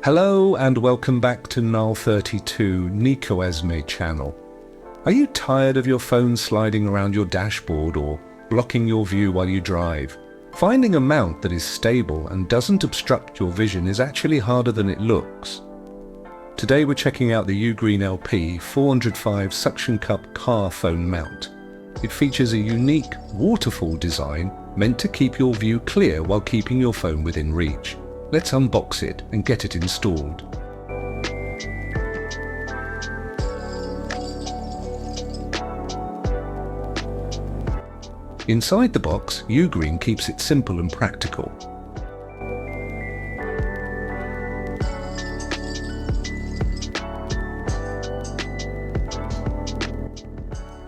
Hello and welcome back to Null32 Nico Esme channel. Are you tired of your phone sliding around your dashboard or blocking your view while you drive? Finding a mount that is stable and doesn't obstruct your vision is actually harder than it looks. Today we're checking out the UGREEN LP405 suction cup car phone mount. It features a unique waterfall design meant to keep your view clear while keeping your phone within reach. Let's unbox it and get it installed. Inside the box, UGREEN keeps it simple and practical.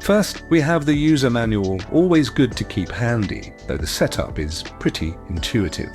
First, we have the user manual, always good to keep handy, though the setup is pretty intuitive.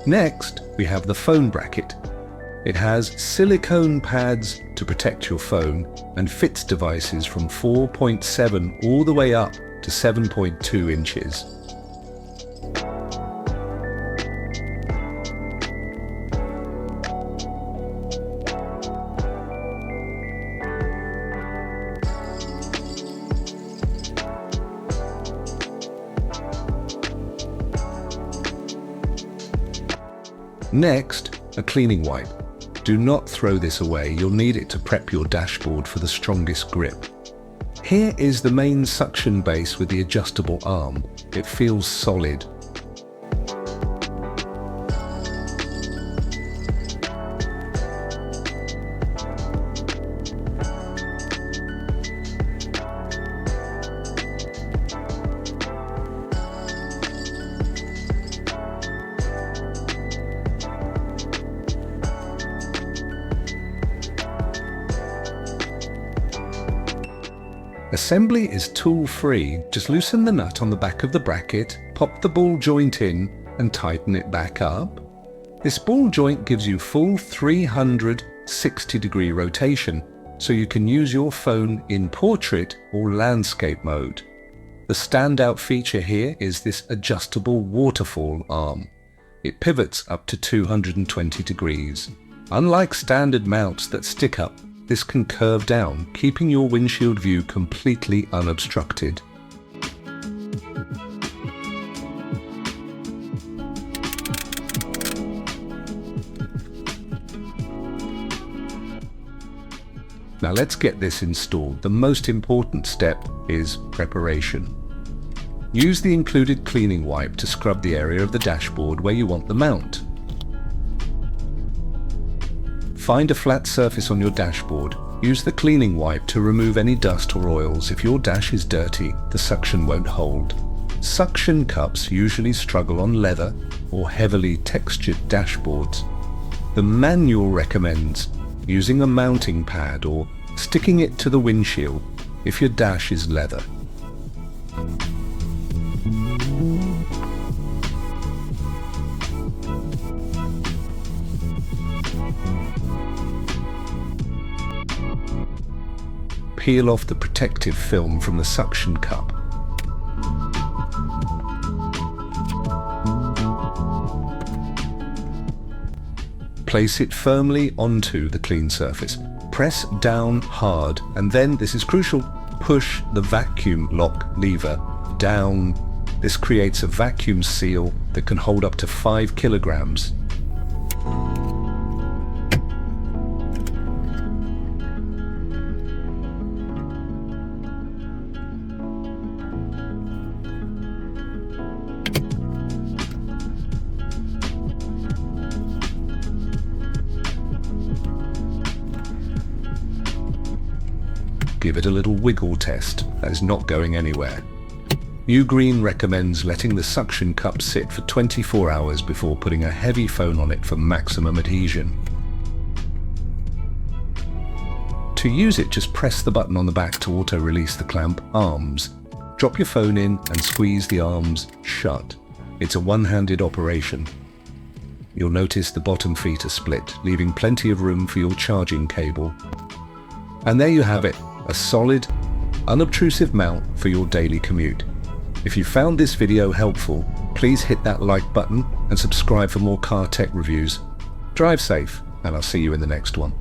Next, we have the phone bracket. It has silicone pads to protect your phone and fits devices from 4.7 all the way up to 7.2 inches. Next, a cleaning wipe. Do not throw this away, you'll need it to prep your dashboard for the strongest grip. Here is the main suction base with the adjustable arm. It feels solid. Assembly is tool-free. Just loosen the nut on the back of the bracket, pop the ball joint in and tighten it back up. This ball joint gives you full 360-degree rotation, so you can use your phone in portrait or landscape mode. The standout feature here is this adjustable waterfall arm. It pivots up to 220 degrees. Unlike standard mounts that stick up, this can curve down, keeping your windshield view completely unobstructed. Now let's get this installed. The most important step is preparation. Use the included cleaning wipe to scrub the area of the dashboard where you want the mount. Find a flat surface on your dashboard. Use the cleaning wipe to remove any dust or oils. If your dash is dirty, the suction won't hold. Suction cups usually struggle on leather or heavily textured dashboards. The manual recommends using a mounting pad or sticking it to the windshield if your dash is leather. Peel off the protective film from the suction cup. Place it firmly onto the clean surface. Press down hard and then, this is crucial, push the vacuum lock lever down. This creates a vacuum seal that can hold up to 5 kilograms. Give it a little wiggle test. That is not going anywhere. UGREEN recommends letting the suction cup sit for 24 hours before putting a heavy phone on it for maximum adhesion. To use it, just press the button on the back to auto-release the clamp arms. Drop your phone in and squeeze the arms shut. It's a one-handed operation. You'll notice the bottom feet are split, leaving plenty of room for your charging cable. And there you have it, a solid, unobtrusive mount for your daily commute. If you found this video helpful, please hit that like button and subscribe for more car tech reviews. Drive safe, and I'll see you in the next one.